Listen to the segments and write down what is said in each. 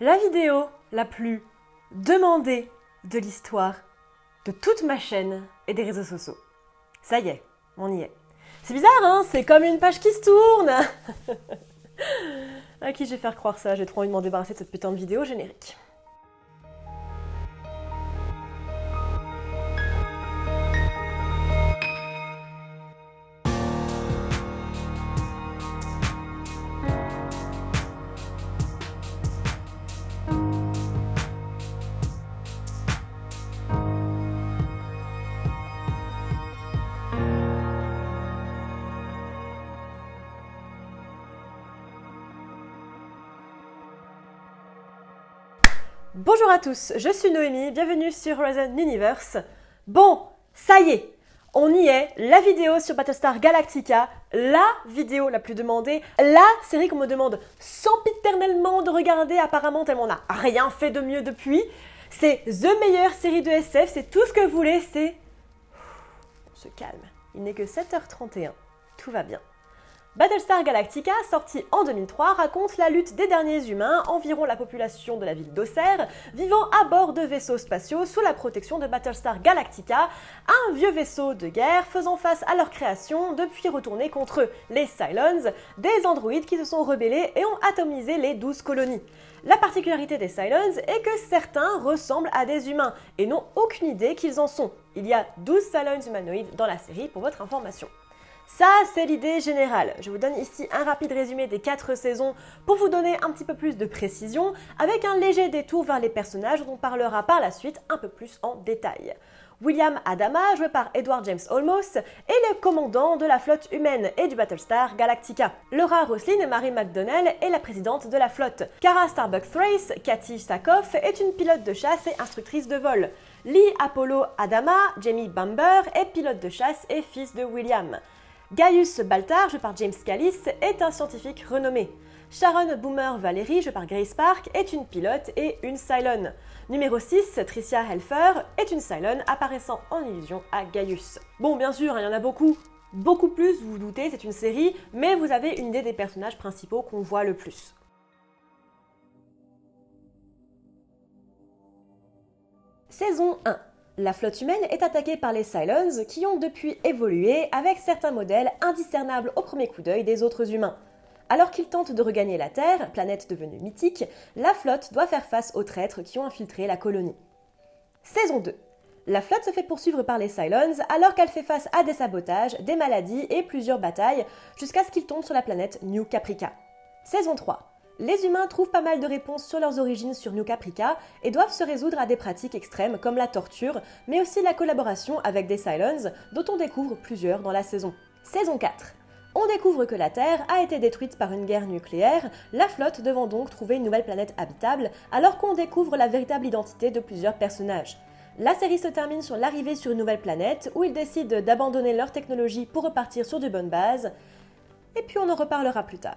La vidéo la plus demandée de l'histoire de toute ma chaîne et des réseaux sociaux. Ça y est, on y est. C'est bizarre, hein? C'est comme une page qui se tourne. À qui je vais faire croire ça? J'ai trop envie de m'en débarrasser de cette putain de vidéo générique. Bonjour à tous, je suis Noémie, bienvenue sur Horizon Universe. Bon, ça y est, on y est, la vidéo sur Battlestar Galactica, la vidéo la plus demandée, la série qu'on me demande sempiternellement de regarder apparemment tellement on n'a rien fait de mieux depuis. C'est the meilleure série de SF, c'est tout ce que vous voulez, c'est... On se calme, il n'est que 7h31, tout va bien. Battlestar Galactica, sorti en 2003, raconte la lutte des derniers humains, environ la population de la ville d'Auxerre, vivant à bord de vaisseaux spatiaux sous la protection de Battlestar Galactica, un vieux vaisseau de guerre faisant face à leur création, depuis retourner contre les Cylons, des androïdes qui se sont rebellés et ont atomisé les 12 colonies. La particularité des Cylons est que certains ressemblent à des humains et n'ont aucune idée qu'ils en sont. Il y a 12 Cylons humanoïdes dans la série pour votre information. Ça, c'est l'idée générale. Je vous donne ici un rapide résumé des 4 saisons pour vous donner un petit peu plus de précision, avec un léger détour vers les personnages dont on parlera par la suite un peu plus en détail. William Adama, joué par Edward James Olmos, est le commandant de la flotte humaine et du Battlestar Galactica. Laura Roslin, Mary McDonnell, est la présidente de la flotte. Kara Starbuck Thrace, Kathy Sackhoff, est une pilote de chasse et instructrice de vol. Lee Apollo Adama, Jamie Bamber, est pilote de chasse et fils de William. Gaius Baltar, joué par James Callis, est un scientifique renommé. Sharon Boomer Valerie, jouée par Grace Park, est une pilote et une Cylon. Numéro 6, Tricia Helfer, est une Cylon apparaissant en illusion à Gaius. Bon, bien sûr, il y en a beaucoup plus, vous vous doutez, c'est une série, mais vous avez une idée des personnages principaux qu'on voit le plus. Saison 1. La flotte humaine est attaquée par les Cylons qui ont depuis évolué avec certains modèles indiscernables au premier coup d'œil des autres humains. Alors qu'ils tentent de regagner la Terre, planète devenue mythique, la flotte doit faire face aux traîtres qui ont infiltré la colonie. Saison 2. La flotte se fait poursuivre par les Cylons alors qu'elle fait face à des sabotages, des maladies et plusieurs batailles jusqu'à ce qu'ils tombent sur la planète New Caprica. Saison 3. Les humains trouvent pas mal de réponses sur leurs origines sur New Caprica et doivent se résoudre à des pratiques extrêmes comme la torture, mais aussi la collaboration avec des Cylons, dont on découvre plusieurs dans la saison. Saison 4. On découvre que la Terre a été détruite par une guerre nucléaire, la flotte devant donc trouver une nouvelle planète habitable, alors qu'on découvre la véritable identité de plusieurs personnages. La série se termine sur l'arrivée sur une nouvelle planète, où ils décident d'abandonner leur technologie pour repartir sur de bonnes bases, et puis on en reparlera plus tard.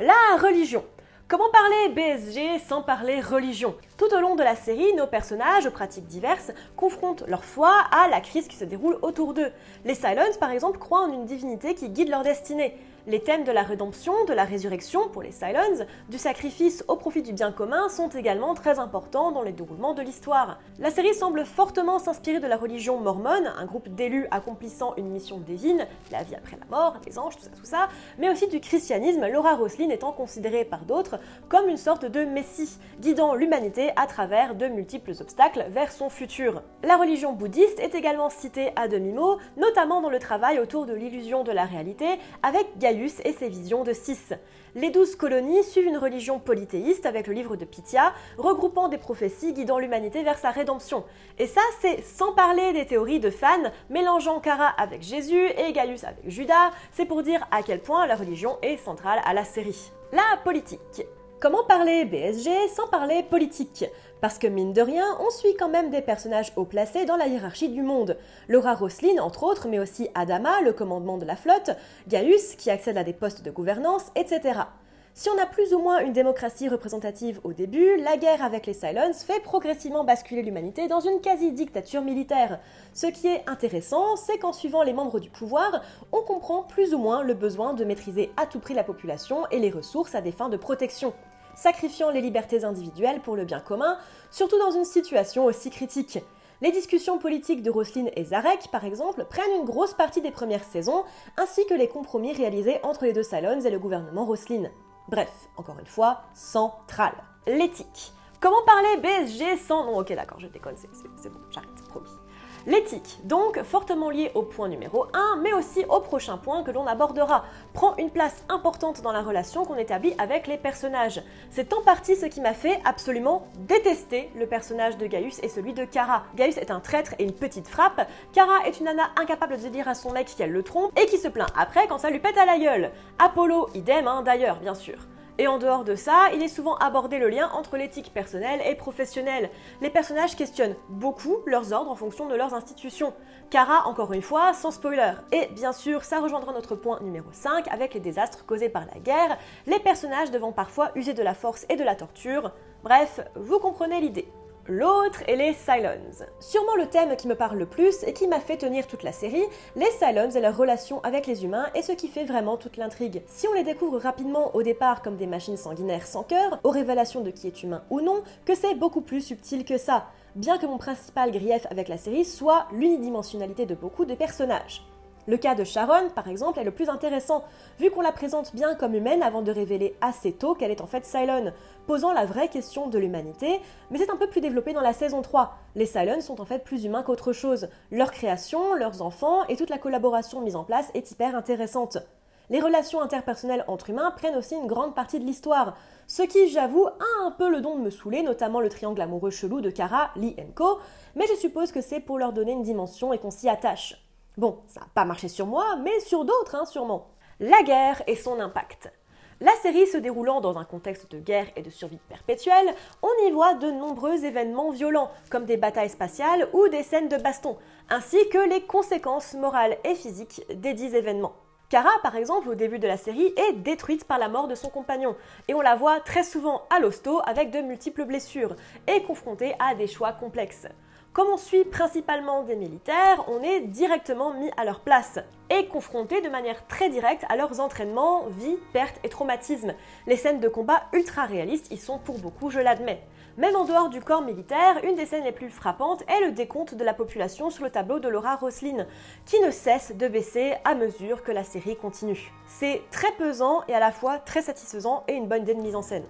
La religion. Comment parler BSG sans parler religion? Tout au long de la série, nos personnages, aux pratiques diverses, confrontent leur foi à la crise qui se déroule autour d'eux. Les Cylons, par exemple, croient en une divinité qui guide leur destinée. Les thèmes de la rédemption, de la résurrection pour les Cylons, du sacrifice au profit du bien commun sont également très importants dans le déroulement de l'histoire. La série semble fortement s'inspirer de la religion mormone, un groupe d'élus accomplissant une mission divine, la vie après la mort, les anges, tout ça, mais aussi du christianisme, Laura Roslin étant considérée par d'autres comme une sorte de messie, guidant l'humanité à travers de multiples obstacles vers son futur. La religion bouddhiste est également citée à demi-mot, notamment dans le travail autour de l'illusion de la réalité, avec Gaius et ses visions de 6. Les 12 colonies suivent une religion polythéiste avec le livre de Pythia, regroupant des prophéties guidant l'humanité vers sa rédemption. Et ça, c'est sans parler des théories de fans, mélangeant Kara avec Jésus et Gaius avec Judas, c'est pour dire à quel point la religion est centrale à la série. La politique. Comment parler BSG sans parler politique? Parce que mine de rien, on suit quand même des personnages haut placés dans la hiérarchie du monde. Laura Roslin, entre autres, mais aussi Adama, le commandement de la flotte, Gaius, qui accède à des postes de gouvernance, etc. Si on a plus ou moins une démocratie représentative au début, la guerre avec les Cylons fait progressivement basculer l'humanité dans une quasi-dictature militaire. Ce qui est intéressant, c'est qu'en suivant les membres du pouvoir, on comprend plus ou moins le besoin de maîtriser à tout prix la population et les ressources à des fins de protection, sacrifiant les libertés individuelles pour le bien commun, surtout dans une situation aussi critique. Les discussions politiques de Roslin et Zarek, par exemple, prennent une grosse partie des premières saisons, ainsi que les compromis réalisés entre les deux Cylons et le gouvernement Roslin. Bref, encore une fois, central. L'éthique. Comment parler BSG sans... Non, ok, d'accord, je déconne, c'est bon, j'arrête, promis. L'éthique, donc fortement liée au point numéro 1, mais aussi au prochain point que l'on abordera, prend une place importante dans la relation qu'on établit avec les personnages. C'est en partie ce qui m'a fait absolument détester le personnage de Gaius et celui de Kara. Gaius est un traître et une petite frappe, Kara est une nana incapable de dire à son mec qu'elle le trompe et qui se plaint après quand ça lui pète à la gueule. Apollo, idem d'ailleurs, bien sûr. Et en dehors de ça, il est souvent abordé le lien entre l'éthique personnelle et professionnelle. Les personnages questionnent beaucoup leurs ordres en fonction de leurs institutions. Kara, encore une fois, sans spoiler. Et bien sûr, ça rejoindra notre point numéro 5 avec les désastres causés par la guerre, les personnages devant parfois user de la force et de la torture. Bref, vous comprenez l'idée. L'autre est les Cylons. Sûrement le thème qui me parle le plus et qui m'a fait tenir toute la série, les Cylons et leur relation avec les humains est ce qui fait vraiment toute l'intrigue. Si on les découvre rapidement au départ comme des machines sanguinaires sans cœur, aux révélations de qui est humain ou non, que c'est beaucoup plus subtil que ça, bien que mon principal grief avec la série soit l'unidimensionnalité de beaucoup de personnages. Le cas de Sharon, par exemple, est le plus intéressant, vu qu'on la présente bien comme humaine avant de révéler assez tôt qu'elle est en fait Cylon, posant la vraie question de l'humanité, mais c'est un peu plus développé dans la saison 3. Les Cylons sont en fait plus humains qu'autre chose. Leur création, leurs enfants et toute la collaboration mise en place est hyper intéressante. Les relations interpersonnelles entre humains prennent aussi une grande partie de l'histoire, ce qui, j'avoue, a un peu le don de me saouler, notamment le triangle amoureux chelou de Kara, Lee et Co, mais je suppose que c'est pour leur donner une dimension et qu'on s'y attache. Bon, ça n'a pas marché sur moi, mais sur d'autres, sûrement. La guerre et son impact. La série se déroulant dans un contexte de guerre et de survie perpétuelle, on y voit de nombreux événements violents, comme des batailles spatiales ou des scènes de baston, ainsi que les conséquences morales et physiques des dits événements. Kara, par exemple, au début de la série, est détruite par la mort de son compagnon, et on la voit très souvent à l'hosto avec de multiples blessures, et confrontée à des choix complexes. Comme on suit principalement des militaires, on est directement mis à leur place et confronté de manière très directe à leurs entraînements, vies, pertes et traumatismes. Les scènes de combat ultra réalistes y sont pour beaucoup, je l'admets. Même en dehors du corps militaire, une des scènes les plus frappantes est le décompte de la population sur le tableau de Laura Roslin, qui ne cesse de baisser à mesure que la série continue. C'est très pesant et à la fois très satisfaisant et une bonne idée de mise en scène.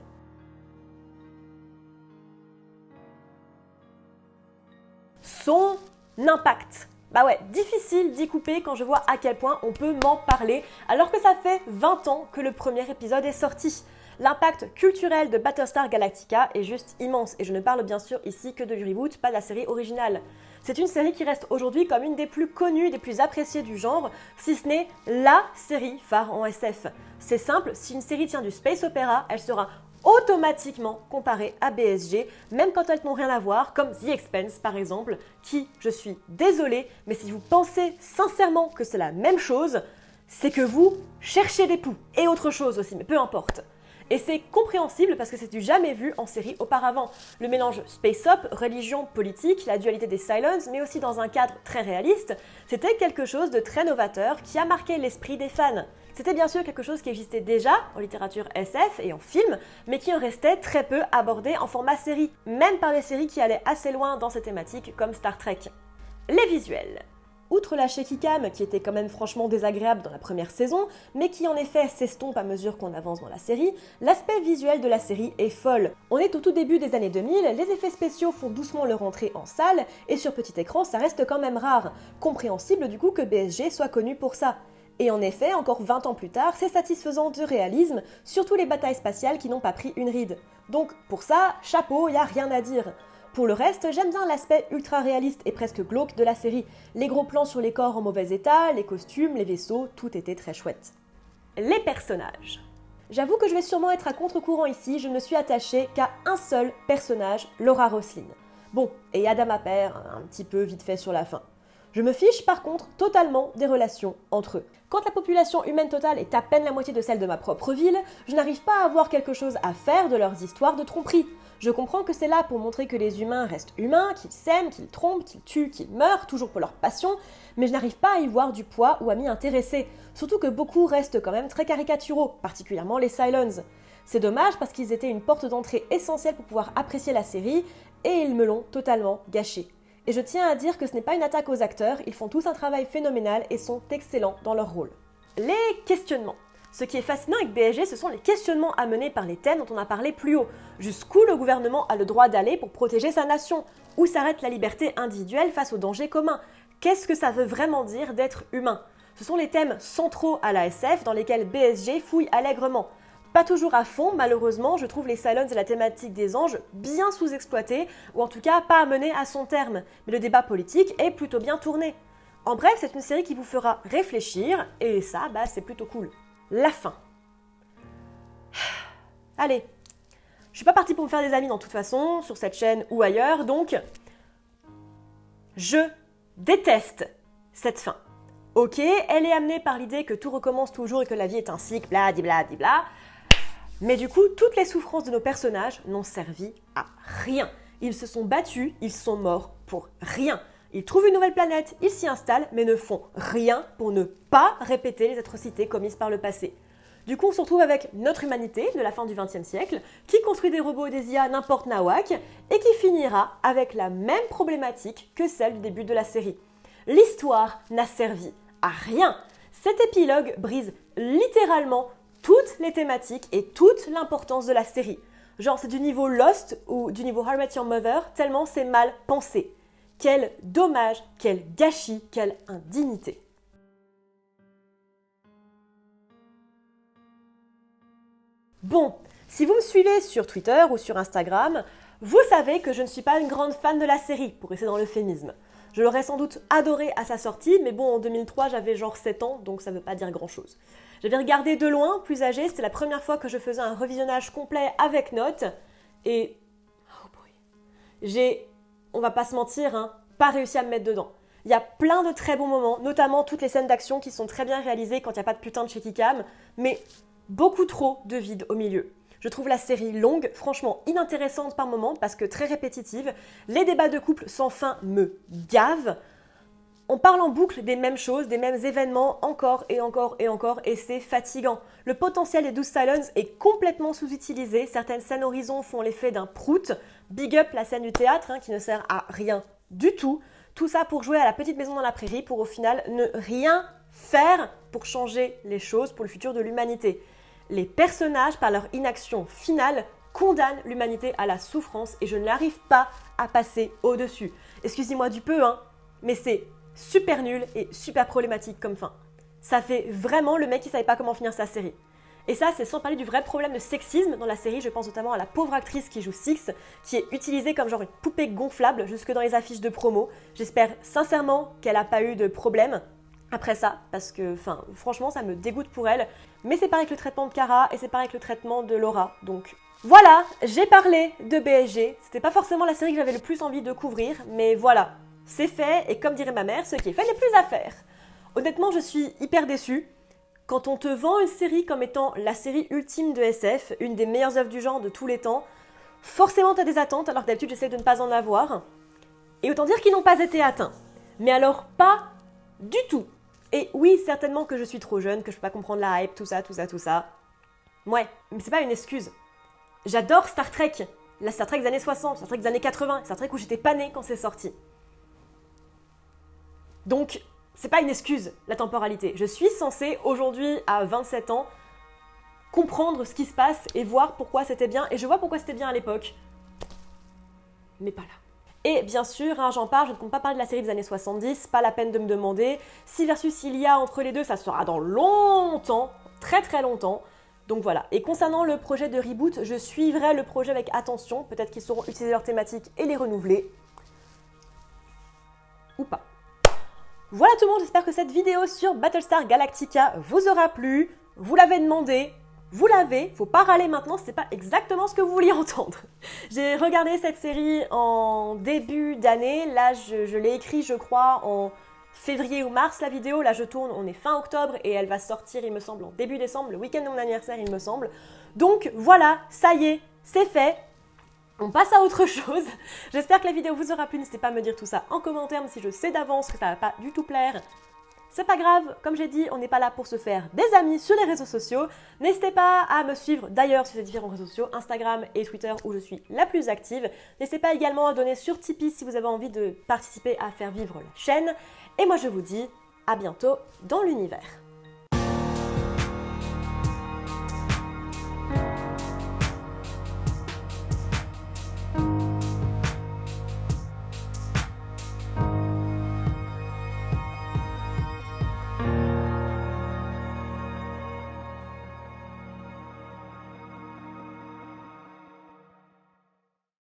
Son impact. Bah ouais, difficile d'y couper quand je vois à quel point on peut m'en parler, alors que ça fait 20 ans que le premier épisode est sorti. L'impact culturel de Battlestar Galactica est juste immense, et je ne parle bien sûr ici que de reboot, pas de la série originale. C'est une série qui reste aujourd'hui comme une des plus connues, des plus appréciées du genre, si ce n'est LA série phare en SF. C'est simple, si une série tient du space opéra, elle sera automatiquement comparée à BSG, même quand elles n'ont rien à voir, comme The Expanse par exemple, qui, je suis désolée, mais si vous pensez sincèrement que c'est la même chose, c'est que vous cherchez des poux, et autre chose aussi, mais peu importe. Et c'est compréhensible parce que c'est du jamais vu en série auparavant. Le mélange space-op, religion, politique, la dualité des Cylons, mais aussi dans un cadre très réaliste, c'était quelque chose de très novateur qui a marqué l'esprit des fans. C'était bien sûr quelque chose qui existait déjà en littérature SF et en film, mais qui en restait très peu abordé en format série, même par des séries qui allaient assez loin dans ces thématiques comme Star Trek. Les visuels. Outre la shaky cam qui était quand même franchement désagréable dans la première saison, mais qui en effet s'estompe à mesure qu'on avance dans la série, l'aspect visuel de la série est folle. On est au tout début des années 2000, les effets spéciaux font doucement leur entrée en salle, et sur petit écran ça reste quand même rare. Compréhensible du coup que BSG soit connu pour ça. Et en effet, encore 20 ans plus tard, c'est satisfaisant de réalisme, surtout les batailles spatiales qui n'ont pas pris une ride. Donc pour ça, chapeau, y a rien à dire. Pour le reste, j'aime bien l'aspect ultra réaliste et presque glauque de la série. Les gros plans sur les corps en mauvais état, les costumes, les vaisseaux, tout était très chouette. Les personnages. J'avoue que je vais sûrement être à contre-courant ici, je ne me suis attachée qu'à un seul personnage, Laura Roslin. Bon, et Adama Père, un petit peu vite fait sur la fin. Je me fiche par contre totalement des relations entre eux. Quand la population humaine totale est à peine la moitié de celle de ma propre ville, je n'arrive pas à avoir quelque chose à faire de leurs histoires de tromperie. Je comprends que c'est là pour montrer que les humains restent humains, qu'ils s'aiment, qu'ils trompent, qu'ils tuent, qu'ils meurent, toujours pour leur passion, mais je n'arrive pas à y voir du poids ou à m'y intéresser, surtout que beaucoup restent quand même très caricaturaux, particulièrement les Cylons. C'est dommage parce qu'ils étaient une porte d'entrée essentielle pour pouvoir apprécier la série, et ils me l'ont totalement gâché. Et je tiens à dire que ce n'est pas une attaque aux acteurs, ils font tous un travail phénoménal et sont excellents dans leur rôle. Les questionnements. Ce qui est fascinant avec BSG, ce sont les questionnements amenés par les thèmes dont on a parlé plus haut. Jusqu'où le gouvernement a le droit d'aller pour protéger sa nation? Où s'arrête la liberté individuelle face aux dangers communs? Qu'est-ce que ça veut vraiment dire d'être humain? Ce sont les thèmes centraux à la SF dans lesquels BSG fouille allègrement. Pas toujours à fond, malheureusement, je trouve les Cylons et la thématique des anges bien sous-exploités, ou en tout cas pas amenés à son terme, mais le débat politique est plutôt bien tourné. En bref, c'est une série qui vous fera réfléchir, et ça, c'est plutôt cool. La fin. Allez, je suis pas partie pour me faire des amis dans toute façon, sur cette chaîne ou ailleurs, donc je déteste cette fin. Ok, elle est amenée par l'idée que tout recommence toujours et que la vie est un cycle, bla. Mais du coup, toutes les souffrances de nos personnages n'ont servi à rien. Ils se sont battus, ils sont morts pour rien. Ils trouvent une nouvelle planète, ils s'y installent, mais ne font rien pour ne pas répéter les atrocités commises par le passé. Du coup, on se retrouve avec notre humanité de la fin du XXe siècle, qui construit des robots et des IA n'importe nawak, et qui finira avec la même problématique que celle du début de la série. L'histoire n'a servi à rien. Cet épilogue brise littéralement toutes les thématiques et toute l'importance de la série. Genre, c'est du niveau Lost ou du niveau How I Met Your Mother, tellement c'est mal pensé. Quel dommage, quel gâchis, quelle indignité. Bon, si vous me suivez sur Twitter ou sur Instagram, vous savez que je ne suis pas une grande fan de la série, pour rester dans l'euphémisme. Je l'aurais sans doute adoré à sa sortie, mais bon, en 2003, j'avais genre 7 ans, donc ça ne veut pas dire grand-chose. J'avais regardé de loin, plus âgé, c'était la première fois que je faisais un revisionnage complet avec notes, et... oh boy. On va pas se mentir, pas réussi à me mettre dedans. Il y a plein de très bons moments, notamment toutes les scènes d'action qui sont très bien réalisées quand il n'y a pas de putain de shaky cam, mais beaucoup trop de vide au milieu. Je trouve la série longue, franchement inintéressante par moments parce que très répétitive. Les débats de couple sans fin me gavent. On parle en boucle des mêmes choses, des mêmes événements, encore et encore et encore, et c'est fatigant. Le potentiel des 12 Cylons est complètement sous-utilisé. Certaines scènes horizon font l'effet d'un prout. Big up la scène du théâtre qui ne sert à rien du tout. Tout ça pour jouer à la petite maison dans la prairie, pour au final ne rien faire pour changer les choses pour le futur de l'humanité. Les personnages, par leur inaction finale, condamnent l'humanité à la souffrance et je n'arrive pas à passer au-dessus. Excusez-moi du peu, mais c'est super nul et super problématique comme fin. Ça fait vraiment le mec qui savait pas comment finir sa série. Et ça, c'est sans parler du vrai problème de sexisme dans la série. Je pense notamment à la pauvre actrice qui joue Six, qui est utilisée comme genre une poupée gonflable jusque dans les affiches de promo. J'espère sincèrement qu'elle n'a pas eu de problème après ça, parce que franchement, ça me dégoûte pour elle. Mais c'est pareil avec le traitement de Kara et c'est pareil avec le traitement de Laura. Donc voilà, j'ai parlé de BSG. C'était pas forcément la série que j'avais le plus envie de couvrir, mais voilà, c'est fait. Et comme dirait ma mère, ce qui est fait n'est plus à faire. Honnêtement, je suis hyper déçue. Quand on te vend une série comme étant la série ultime de SF, une des meilleures œuvres du genre de tous les temps, forcément t'as des attentes alors que d'habitude j'essaie de ne pas en avoir. Et autant dire qu'ils n'ont pas été atteints. Mais alors pas du tout. Et oui, certainement que je suis trop jeune, que je peux pas comprendre la hype, tout ça. Ouais, mais c'est pas une excuse. J'adore Star Trek. La Star Trek des années 60, Star Trek des années 80, Star Trek où j'étais pas née quand c'est sorti. Donc, c'est pas une excuse, la temporalité. Je suis censée, aujourd'hui, à 27 ans, comprendre ce qui se passe et voir pourquoi c'était bien. Et je vois pourquoi c'était bien à l'époque. Mais pas là. Et bien sûr, j'en parle, je ne compte pas parler de la série des années 70, pas la peine de me demander. Si versus il y a entre les deux, ça sera dans longtemps, très très longtemps. Donc voilà. Et concernant le projet de reboot, je suivrai le projet avec attention. Peut-être qu'ils sauront utiliser leur thématique et les renouveler. Ou pas. Voilà tout le monde, j'espère que cette vidéo sur Battlestar Galactica vous aura plu. Vous l'avez demandé. Vous l'avez, faut pas râler maintenant, c'est pas exactement ce que vous vouliez entendre. J'ai regardé cette série en début d'année, là je l'ai écrit je crois en février ou mars la vidéo. Là je tourne, on est fin octobre et elle va sortir il me semble en début décembre, le week-end de mon anniversaire il me semble. Donc voilà, ça y est, c'est fait. On passe à autre chose. J'espère que la vidéo vous aura plu. N'hésitez pas à me dire tout ça en commentaire, même si je sais d'avance que ça va pas du tout plaire. C'est pas grave, comme j'ai dit, on n'est pas là pour se faire des amis sur les réseaux sociaux. N'hésitez pas à me suivre d'ailleurs sur ces différents réseaux sociaux, Instagram et Twitter où je suis la plus active. N'hésitez pas également à donner sur Tipeee si vous avez envie de participer à faire vivre la chaîne. Et moi je vous dis à bientôt dans l'univers.